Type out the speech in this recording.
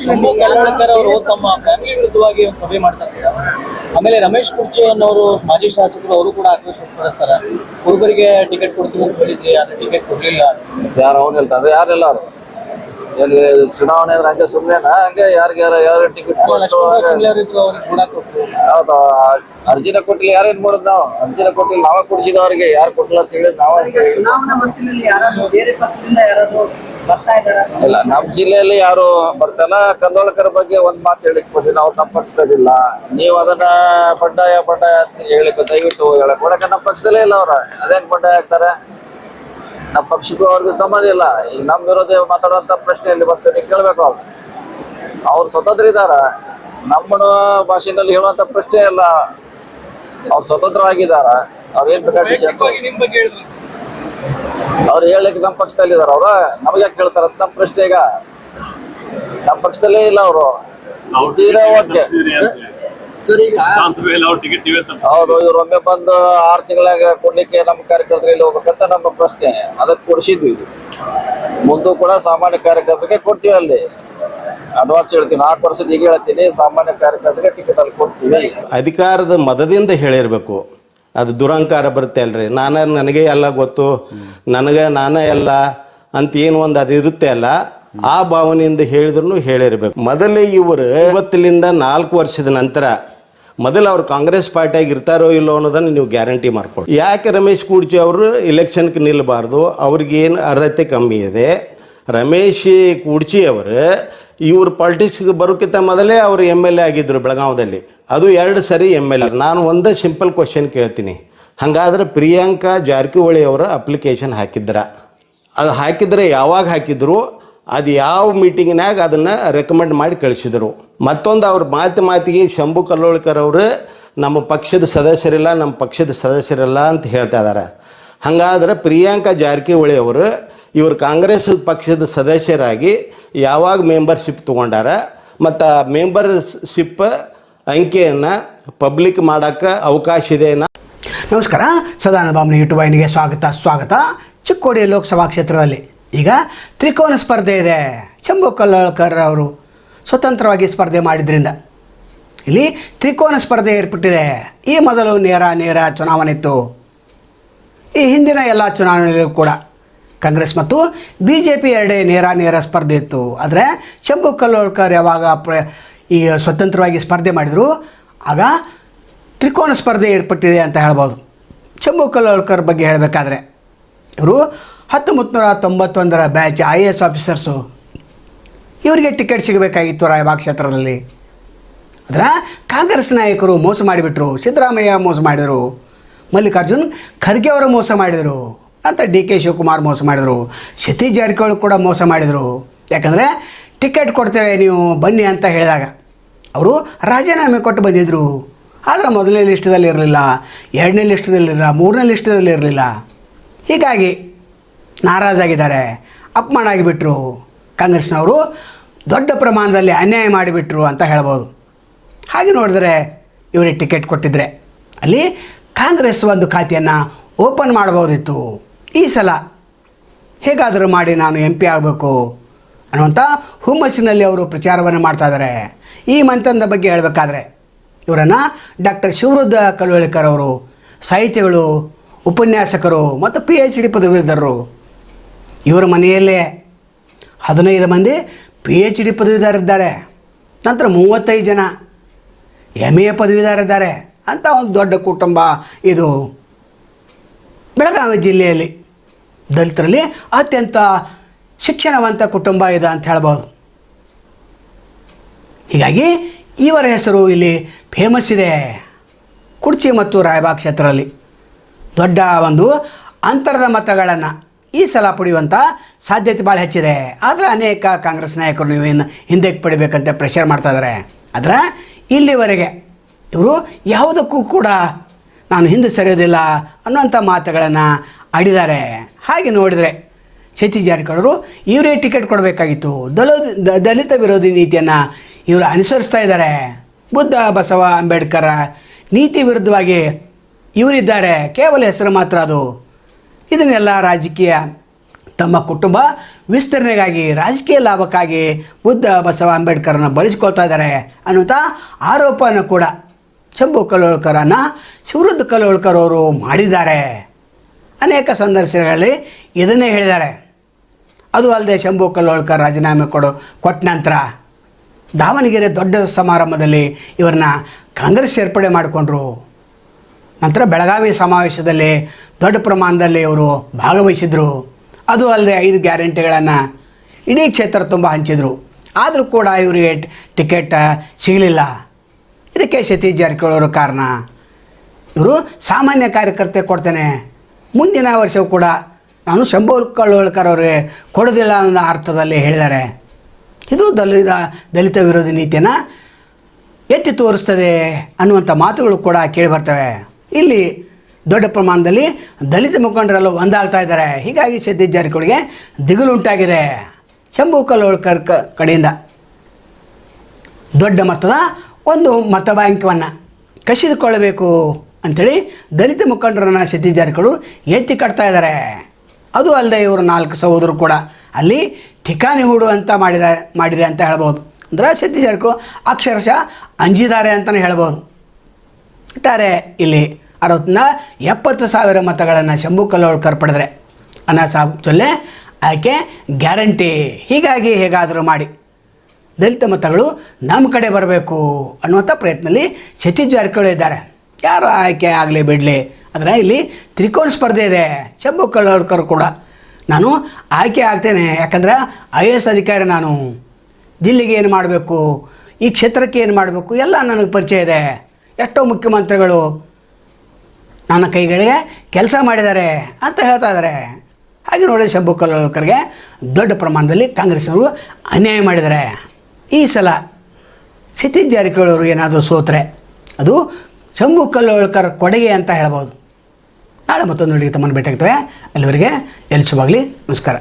ಶಂಭು ಕಲ್ಲೋಳ್ಕರ್ ಅವರು ತಮ್ಮ ಫ್ಯಾಮಿಲಿ ವಿರುದ್ಧವಾಗಿ ಒಂದು ಸಭೆ ಮಾಡ್ತಾ ಇದ್ದಾರೆ. ಆಮೇಲೆ ರಮೇಶ್ ಕುರ್ಚಿ ಅನ್ನೋರು ಮಾಜಿ ಶಾಸಕರು ಅವರು ಕೂಡ ಆಕ್ರೋಶ ವ್ಯಕ್ತಪಡಿಸ್ತಾರೆ. ಹುಡುಗರಿಗೆ ಟಿಕೆಟ್ ಕೊಡ್ತೀವಿ ಅಂತ ಹೇಳಿದ್ರಿ, ಆದ್ರೆ ಟಿಕೆಟ್ ಕೊಡ್ಲಿಲ್ಲ. ಯಾರು ಅವ್ರು ಹೇಳ್ತಾರೆ? ಯಾರೆಲ್ಲ ಎಲ್ಲಿ ಚುನಾವಣೆ ಅಂದ್ರೆ ಹಂಗೆ ಸುಮ್ಮನೆನಾ? ಹಂಗೆ ಯಾರು ಟಿಕೆಟ್ ಕೊಟ್ಟು ಹೌದಾ? ಅರ್ಜಿನ ಕೊಟ್ಟಿಲ್ಲ. ಯಾರೇನ್ ಮಾಡೋದು? ನಾವು ಅರ್ಜಿನ ಕೊಟ್ಟಿಲ್ಲ, ನಾವೇ ಕೊಡ್ಸಿದ ಅವ್ರಿಗೆ. ಯಾರು ಕೊಟ್ಟಿಲ್ಲ ಅಂತ ಹೇಳಿದ್ ನಾವ ಇಲ್ಲ. ನಮ್ ಜಿಲ್ಲೆಯಲ್ಲಿ ಯಾರು ಬರ್ತಲ್ಲ. ಕಲ್ಲೋಳ್ಕರ್ ಬಗ್ಗೆ ಒಂದ್ ಮಾತು ಹೇಳಿಕ್ ಕೊಟ್ಟಿಲ್ಲ. ಅವ್ರು ನಮ್ಮ ಪಕ್ಷದಲ್ಲಿಲ್ಲ. ನೀವು ಅದನ್ನ ಬಂಡಾಯ ಅಂತ ಹೇಳಿಕ್ ದಯವಿಟ್ಟು ಹೇಳಕ್ ಕೊಡಕ ನಮ್ಮ ಪಕ್ಷದಲ್ಲೇ ಇಲ್ಲ. ಅವ್ರ ಅದೇಂಗ್ ಬಂಡಾಯ ಆಗ್ತಾರೆ? ನಮ್ಮ ಪಕ್ಷಕ್ಕೂ ಅವ್ರಿಗೆ ಸಂಬಂಧ ಇಲ್ಲ. ಈಗ ನಮ್ ವಿರೋಧ ಮಾತಾಡುವಂತ ಪ್ರಶ್ನೆಯಲ್ಲಿ ಬರ್ತದೆ, ಕೇಳ್ಬೇಕು. ಅವ್ರು ಸ್ವತಂತ್ರ ಇದಾರ. ನಮ್ಮನ ಭಾಷೆನಲ್ಲಿ ಹೇಳುವಂತ ಪ್ರಶ್ನೆ ಇಲ್ಲ. ಅವ್ರು ಸ್ವತಂತ್ರವಾಗಿದ್ದಾರ. ಅವ್ರು ಏನ್ ಬೇಕಾದ್ರೆ ಅವ್ರು ಹೇಳಲಿಕ್ಕೆ ನಮ್ಮ ಪಕ್ಷದಲ್ಲಿ ಇದಾರ. ಅವ್ರ ನಮಗೆ ಯಾಕೆ ಕೇಳ್ತಾರಂತ ನಮ್ಮ ಪ್ರಶ್ನೆ. ಈಗ ನಮ್ಮ ಪಕ್ಷದಲ್ಲೇ ಇಲ್ಲ ಅವರು. ಹೌದು, ಇವ್ರು ಒಮ್ಮೆ ಬಂದು 6 ತಿಂಗಳಾಗ ಕೊಡ್ಲಿಕ್ಕೆ ನಮ್ಮ ಕಾರ್ಯಕರ್ತರಲ್ಲಿ ಹೋಗ್ಬೇಕಂತ ನಮ್ಮ ಪ್ರಶ್ನೆ. ಅದಕ್ಕೆ ಕೊಡಿಸಿದ್ವಿ. ಇದು ಮುಂದೂ ಕೂಡ ಸಾಮಾನ್ಯ ಕಾರ್ಯಕರ್ತರಿಗೆ ಕೊಡ್ತೀವಿ. ಅಲ್ಲಿ ಅಡ್ವಾನ್ಸ್ ಹೇಳ್ತೀವಿ. 4 ವರ್ಷದ ಈಗ ಹೇಳ್ತೀನಿ, ಸಾಮಾನ್ಯ ಕಾರ್ಯಕರ್ತರಿಗೆ ಟಿಕೆಟ್ ಅಲ್ಲಿ ಕೊಡ್ತೀವಿ. ಅಧಿಕಾರದ ಮದದಿಂದ ಹೇಳಿರ್ಬೇಕು. ಅದು ದುರಂಕಾರ ಬರುತ್ತೆ ಅಲ್ರಿ. ನನಗೆ ಎಲ್ಲ ಗೊತ್ತು, ನಾನೇ ಎಲ್ಲ ಅಂತ ಏನು ಒಂದು ಅದು ಇರುತ್ತೆ ಅಲ್ಲ, ಆ ಭಾವನೆಯಿಂದ ಹೇಳಿದ್ರು ಹೇಳಿರ್ಬೇಕು. ಮೊದಲೇ ಇವರು 50 ವರ್ಷದ ನಂತರ ಮೊದಲು ಅವ್ರು ಕಾಂಗ್ರೆಸ್ ಪಾರ್ಟಿಯಾಗಿ ಇರ್ತಾರೋ ಇಲ್ಲೋ ಅನ್ನೋದನ್ನು ನೀವು ಗ್ಯಾರಂಟಿ ಮಾಡ್ಕೊಳ್ಳಿ. ಯಾಕೆ ರಮೇಶ್ ಕುರ್ಚಿ ಅವರು ಇಲೆಕ್ಷನ್ಗೆ ನಿಲ್ಲಬಾರ್ದು? ಅವ್ರಿಗೇನು ಅರ್ಹತೆ ಕಮ್ಮಿ ಇದೆ. ರಮೇಶ್ ಕುರ್ಚಿ ಅವರು ಇವರು ಪಾಲಿಟಿಕ್ಸ್ಗೆ ಬರೋಕ್ಕಿಂತ ಮೊದಲೇ ಅವರು MLA ಆಗಿದ್ದರು ಬೆಳಗಾವದಲ್ಲಿ. ಅದು 2 ಸರಿ MLA. ನಾನು ಒಂದೇ ಸಿಂಪಲ್ ಕ್ವಶನ್ ಕೇಳ್ತೀನಿ. ಹಾಗಾದ್ರೆ ಪ್ರಿಯಾಂಕಾ ಜಾರಕಿಹೊಳಿ ಅವರ ಅಪ್ಲಿಕೇಶನ್ ಹಾಕಿದ್ರ? ಅದು ಹಾಕಿದರೆ ಯಾವಾಗ ಹಾಕಿದ್ರು? ಅದು ಯಾವ ಮೀಟಿಂಗ್ನಾಗ ಅದನ್ನು ರೆಕಮೆಂಡ್ ಮಾಡಿ ಕಳಿಸಿದರು? ಮತ್ತೊಂದು ಅವ್ರ ಮಾತಿಗೆ ಶಂಭು ಕಲ್ಲೋಳ್ಕರ್ ಅವರು ನಮ್ಮ ಪಕ್ಷದ ಸದಸ್ಯರಿಲ್ಲ ಅಂತ ಹೇಳ್ತಾ ಇದ್ದಾರೆ. ಹಾಗಾದ್ರೆ ಪ್ರಿಯಾಂಕಾ ಜಾರಕಿಹೊಳಿ ಅವರು ಇವರು ಕಾಂಗ್ರೆಸ್ ಪಕ್ಷದ ಸದಸ್ಯರಾಗಿ ಯಾವಾಗ ಮೆಂಬರ್ಶಿಪ್ ತೊಗೊಂಡಾರ ಮತ್ತು ಮೆಂಬರ್ಶಿಪ್ ಅಂಕೆಯನ್ನು ಪಬ್ಲಿಕ್ ಮಾಡೋಕ್ಕೆ ಅವಕಾಶ ಇದೆ? ನಮಸ್ಕಾರ, ಸದಾನಂದ ಬಾಮ್ನಿ ಯೂಟ್ಯೂಬ್ ವಾಹಿನಿಗೆ ಸ್ವಾಗತ. ಚಿಕ್ಕೋಡಿ ಲೋಕಸಭಾ ಕ್ಷೇತ್ರದಲ್ಲಿ ಈಗ ತ್ರಿಕೋನ ಸ್ಪರ್ಧೆ ಇದೆ. ಶಂಭು ಕಲ್ಲೋಳ್ಕರ್ ಅವರು ಸ್ವತಂತ್ರವಾಗಿ ಸ್ಪರ್ಧೆ ಮಾಡಿದ್ರಿಂದ ಇಲ್ಲಿ ತ್ರಿಕೋನ ಸ್ಪರ್ಧೆ ಏರ್ಪಟ್ಟಿದೆ. ಈ ಮೊದಲು ನೇರ ಚುನಾವಣೆ ಇತ್ತು. ಈ ಹಿಂದಿನ ಎಲ್ಲ ಚುನಾವಣೆಗಳು ಕೂಡ ಕಾಂಗ್ರೆಸ್ ಮತ್ತು BJP ಎರಡೇ ನೇರ ಸ್ಪರ್ಧೆ ಇತ್ತು. ಆದರೆ ಶಂಭು ಕಲ್ಲೋಳ್ಕರ್ ಯಾವಾಗ ಈ ಸ್ವತಂತ್ರವಾಗಿ ಸ್ಪರ್ಧೆ ಮಾಡಿದರು ಆಗ ತ್ರಿಕೋನ ಸ್ಪರ್ಧೆ ಏರ್ಪಟ್ಟಿದೆ ಅಂತ ಹೇಳ್ಬೋದು. ಶಂಭು ಕಲ್ಲೋಳ್ಕರ್ ಬಗ್ಗೆ ಹೇಳಬೇಕಾದ್ರೆ ಇವರು 1991 ಬ್ಯಾಚ್ IAS ಆಫೀಸರ್ಸು. ಇವರಿಗೆ ಟಿಕೆಟ್ ಸಿಗಬೇಕಾಗಿತ್ತು ರಾಯಬಾಗ್ ಕ್ಷೇತ್ರದಲ್ಲಿ. ಆದರೆ ಕಾಂಗ್ರೆಸ್ ನಾಯಕರು ಮೋಸ ಮಾಡಿಬಿಟ್ರು. ಸಿದ್ದರಾಮಯ್ಯ ಮೋಸ ಮಾಡಿದರು, ಮಲ್ಲಿಕಾರ್ಜುನ್ ಖರ್ಗೆ ಅವರು ಮೋಸ ಮಾಡಿದರು, ಅಂತ DK ಶಿವಕುಮಾರ್ ಮೋಸ ಮಾಡಿದರು, ಸತೀಶ್ ಜಾರಕಿಹೊಳಿ ಕೂಡ ಮೋಸ ಮಾಡಿದರು. ಯಾಕಂದರೆ ಟಿಕೆಟ್ ಕೊಡ್ತೇವೆ ನೀವು ಬನ್ನಿ ಅಂತ ಹೇಳಿದಾಗ ಅವರು ರಾಜೀನಾಮೆ ಕೊಟ್ಟು ಬಂದಿದ್ದರು. ಆದರೆ ಮೊದಲನೇ ಲಿಸ್ಟದಲ್ಲಿ ಇರಲಿಲ್ಲ, 2ನೇ ಲಿಸ್ಟದಲ್ಲಿರಲಿಲ್ಲ, 3ನೇ ಲಿಸ್ಟದಲ್ಲಿ ಇರಲಿಲ್ಲ. ಹೀಗಾಗಿ ನಾರಾಜಾಗಿದ್ದಾರೆ, ಅಪಮಾನ ಆಗಿಬಿಟ್ರು. ಕಾಂಗ್ರೆಸ್ನವರು ದೊಡ್ಡ ಪ್ರಮಾಣದಲ್ಲಿ ಅನ್ಯಾಯ ಮಾಡಿಬಿಟ್ರು ಅಂತ ಹೇಳ್ಬೋದು. ಹಾಗೆ ನೋಡಿದ್ರೆ ಇವರಿಗೆ ಟಿಕೆಟ್ ಕೊಟ್ಟಿದ್ದರೆ ಅಲ್ಲಿ ಕಾಂಗ್ರೆಸ್ ಒಂದು ಖಾತೆಯನ್ನು ಓಪನ್ ಮಾಡ್ಬೋದಿತ್ತು. ಈ ಸಲ ಹೇಗಾದರೂ ಮಾಡಿ ನಾನು MP ಆಗಬೇಕು ಅನ್ನುವಂಥ ಹುಮ್ಮಸ್ಸಿನಲ್ಲಿ ಅವರು ಪ್ರಚಾರವನ್ನು ಮಾಡ್ತಾಯಿದ್ದಾರೆ. ಈ ಮಂಥನದ ಬಗ್ಗೆ ಹೇಳಬೇಕಾದ್ರೆ ಇವರನ್ನು ಡಾಕ್ಟರ್ ಶಿವರುದ್ರ ಕಲ್ಲೋಳ್ಕರ್ ಅವರು ಸಾಹಿತಿಗಳು, ಉಪನ್ಯಾಸಕರು ಮತ್ತು PhD ಪದವೀಧರರು. ಇವರ ಮನೆಯಲ್ಲೇ 15 ಮಂದಿ PhD ಪದವೀಧರಿದ್ದಾರೆ. ನಂತರ 35 ಜನ MA ಪದವೀಧರಿದ್ದಾರೆ. ಅಂತ ಒಂದು ದೊಡ್ಡ ಕುಟುಂಬ ಇದು. ಬೆಳಗಾವಿ ಜಿಲ್ಲೆಯಲ್ಲಿ ದಲಿತರಲ್ಲಿ ಅತ್ಯಂತ ಶಿಕ್ಷಣವಂತ ಕುಟುಂಬ ಇದೆ ಅಂತ ಹೇಳ್ಬೋದು. ಹೀಗಾಗಿ ಇವರ ಹೆಸರು ಇಲ್ಲಿ ಫೇಮಸ್ ಇದೆ. ಕುರ್ಚಿ ಮತ್ತು ರಾಯಬಾಗ್ ಕ್ಷೇತ್ರದಲ್ಲಿ ದೊಡ್ಡ ಒಂದು ಅಂತರದ ಮತಗಳನ್ನು ಈ ಸಲ ಪಡೆಯುವಂಥ ಸಾಧ್ಯತೆ ಭಾಳ ಹೆಚ್ಚಿದೆ. ಆದರೆ ಅನೇಕ ಕಾಂಗ್ರೆಸ್ ನಾಯಕರು ನೀವೇನು ಹಿಂದಕ್ಕೆ ಪಡಿಬೇಕಂತ ಪ್ರೆಷರ್ ಮಾಡ್ತಾಯಿದ್ದಾರೆ. ಆದರೆ ಇಲ್ಲಿವರೆಗೆ ಇವರು ಯಾವುದಕ್ಕೂ ಕೂಡ ನಾನು ಹಿಂದೆ ಸರಿಯೋದಿಲ್ಲ ಅನ್ನುವಂಥ ಮಾತುಗಳನ್ನು ಆಡಿದ್ದಾರೆ. ಹಾಗೆ ನೋಡಿದರೆ ಸತೀಶ್ ಜಾರಕಿಹೊಳಿ ಇವರೇ ಟಿಕೆಟ್ ಕೊಡಬೇಕಾಗಿತ್ತು. ದಲಿತ ವಿರೋಧಿ ನೀತಿಯನ್ನು ಇವರು ಅನುಸರಿಸ್ತಾ ಇದ್ದಾರೆ. ಬುದ್ಧ ಬಸವ ಅಂಬೇಡ್ಕರ್ ನೀತಿ ವಿರುದ್ಧವಾಗಿ ಇವರಿದ್ದಾರೆ. ಕೇವಲ ಹೆಸರು ಮಾತ್ರ ಅದು. ಇದನ್ನೆಲ್ಲ ರಾಜಕೀಯ ತಮ್ಮ ಕುಟುಂಬ ವಿಸ್ತರಣೆಗಾಗಿ ರಾಜಕೀಯ ಲಾಭಕ್ಕಾಗಿ ಬುದ್ಧ ಬಸವ ಅಂಬೇಡ್ಕರ್ನ ಬಳಸಿಕೊಳ್ತಾ ಇದ್ದಾರೆ ಅನ್ನುವಂಥ ಆರೋಪವನ್ನು ಕೂಡ ಶಂಭು ಕಲ್ಲೋಳ್ಕರನ್ನು ಶಿವರುದ್ರ ಕಲ್ಲೋಳ್ಕರ್ ಅವರು ಮಾಡಿದ್ದಾರೆ. ಅನೇಕ ಸಂದರ್ಶನಗಳಲ್ಲಿ ಇದನ್ನೇ ಹೇಳಿದ್ದಾರೆ. ಅದು ಅಲ್ಲದೆ ಶಂಭು ಕಲ್ಲೋಳ್ಕರ್ ರಾಜೀನಾಮೆ ಕೊಟ್ಟ ನಂತರ ದಾವಣಗೆರೆ ದೊಡ್ಡ ಸಮಾರಂಭದಲ್ಲಿ ಇವರನ್ನ ಕಾಂಗ್ರೆಸ್ ಸೇರ್ಪಡೆ ಮಾಡಿಕೊಂಡ್ರು. ನಂತರ ಬೆಳಗಾವಿ ಸಮಾವೇಶದಲ್ಲಿ ದೊಡ್ಡ ಪ್ರಮಾಣದಲ್ಲಿ ಇವರು ಭಾಗವಹಿಸಿದರು. ಅದು ಅಲ್ಲದೆ 5 ಗ್ಯಾರಂಟಿಗಳನ್ನು ಇಡೀ ಕ್ಷೇತ್ರ ತುಂಬ ಹಂಚಿದರು. ಆದರೂ ಕೂಡ ಇವರಿಗೆ ಟಿಕೆಟ್ ಸಿಗಲಿಲ್ಲ. ಇದಕ್ಕೆ ಸತೀಶ್ ಜಾರಕಿಹೊಳಿ ಅವರು ಕಾರಣ. ಇವರು ಸಾಮಾನ್ಯ ಕಾರ್ಯಕರ್ತೆ ಕೊಡ್ತೇನೆ, ಮುಂದಿನ ವರ್ಷವೂ ಕೂಡ ನಾನು ಶಂಭು ಕಲ್ಲೋಳ್ಕರ್ ಅವರಿಗೆ ಕೊಡೋದಿಲ್ಲ ಅನ್ನೋ ಅರ್ಥದಲ್ಲಿ ಹೇಳಿದ್ದಾರೆ. ಇದು ದಲಿತ ವಿರೋಧಿ ನೀತಿಯನ್ನು ಎತ್ತಿ ತೋರಿಸ್ತದೆ ಅನ್ನುವಂಥ ಮಾತುಗಳು ಕೂಡ ಕೇಳಿಬರ್ತವೆ. ಇಲ್ಲಿ ದೊಡ್ಡ ಪ್ರಮಾಣದಲ್ಲಿ ದಲಿತ ಮುಖಂಡರೆಲ್ಲ ಒಂದಾಗ್ತಾ ಇದ್ದಾರೆ. ಹೀಗಾಗಿ ಸತೀಶ್ ಜಾರಕಿಹೊಳಿಗೆ ದಿಗಿಲು ಉಂಟಾಗಿದೆ. ಶಂಭು ಕಲ್ಲೋಳ್ಕರ್ ಕಡೆಯಿಂದ ದೊಡ್ಡ ಮೊತ್ತದ ಒಂದು ಮತ ಬ್ಯಾಂಕನ್ನು ಕಸಿದುಕೊಳ್ಳಬೇಕು ಅಂಥೇಳಿ ದಲಿತ ಮುಖಂಡರನ್ನು ಸತೀಶ್ ಜಾರಕಿಹೊಳಿ ಎತ್ತಿ ಕಟ್ತಾ ಇದ್ದಾರೆ. ಅದು ಅಲ್ಲದೆ ಇವರು 4 ಸಹೋದರರು ಕೂಡ ಅಲ್ಲಿ ಠಿಕಾಣಿ ಹೂಡು ಅಂತ ಮಾಡಿದೆ ಅಂತ ಹೇಳ್ಬೋದು. ಅಂದರೆ ಸತೀಶ್ ಜಾರಕಿಹೊಳಿ ಅಕ್ಷರಶಃ ಅಂಜಿದ್ದಾರೆ ಅಂತಲೇ ಹೇಳ್ಬೋದು. ಒಟ್ಟಾರೆ ಇಲ್ಲಿ 60,000 ಮತಗಳನ್ನು ಶಂಭು ಕಲ್ಲೋಳ್ಕರ್ ಪಡೆದರೆ ಅನಾ ಸಾಬ್ ಜೊಲ್ಲೆ ಆಯ್ಕೆ ಗ್ಯಾರಂಟಿ. ಹೀಗಾಗಿ ಹೇಗಾದರೂ ಮಾಡಿ ದಲಿತ ಮತಗಳು ನಮ್ಮ ಕಡೆ ಬರಬೇಕು ಅನ್ನುವಂಥ ಪ್ರಯತ್ನದಲ್ಲಿ ಸತೀಶ್ ಜಾರಕಿಹೊಳಿ ಇದ್ದಾರೆ. ಯಾರು ಆಯ್ಕೆ ಆಗಲಿ ಬಿಡಲಿ, ಆದರೆ ಇಲ್ಲಿ ತ್ರಿಕೋನ ಸ್ಪರ್ಧೆ ಇದೆ. ಶಂಭು ಕಲ್ಲೋಳ್ಕರ್ ಕೂಡ ನಾನು ಆಯ್ಕೆ ಆಗ್ತೇನೆ, ಯಾಕಂದರೆ IAS ಅಧಿಕಾರಿ ನಾನು, ಜಿಲ್ಲೆಗೆ ಏನು ಮಾಡಬೇಕು, ಈ ಕ್ಷೇತ್ರಕ್ಕೆ ಏನು ಮಾಡಬೇಕು ಎಲ್ಲ ನನಗೆ ಪರಿಚಯ ಇದೆ. ಎಷ್ಟೋ ಮುಖ್ಯಮಂತ್ರಿಗಳು ನನ್ನ ಕೈಗಳಿಗೆ ಕೆಲಸ ಮಾಡಿದ್ದಾರೆ ಅಂತ ಹೇಳ್ತಾ ಇದ್ದಾರೆ. ಹಾಗೆ ನೋಡಿ ಶಂಭು ಕಲ್ಲೋಳ್ಕರ್ಗೆ ದೊಡ್ಡ ಪ್ರಮಾಣದಲ್ಲಿ ಕಾಂಗ್ರೆಸ್ನವರು ಅನ್ಯಾಯ ಮಾಡಿದ್ದಾರೆ. ಈ ಸಲ ಸತೀಶ್ ಜಾರಕಿಹೊಳಿ ಅವರು ಏನಾದರೂ ಸೋತ್ರೆ ಅದು ಶಂಭು ಕಲ್ಲೋಳ್ಕರ್ ಕೊಡುಗೆ ಅಂತ ಹೇಳ್ಬೋದು. ನಾಳೆ ಮತ್ತೊಂದು ತಮ್ಮನ್ನು ಭೇಟಿಯಾಗ್ತೇವೆ. ಅಲ್ಲಿವರೆಗೆ ಎಲ್ಲಿ ಶುಭವಾಗಲಿ. ನಮಸ್ಕಾರ.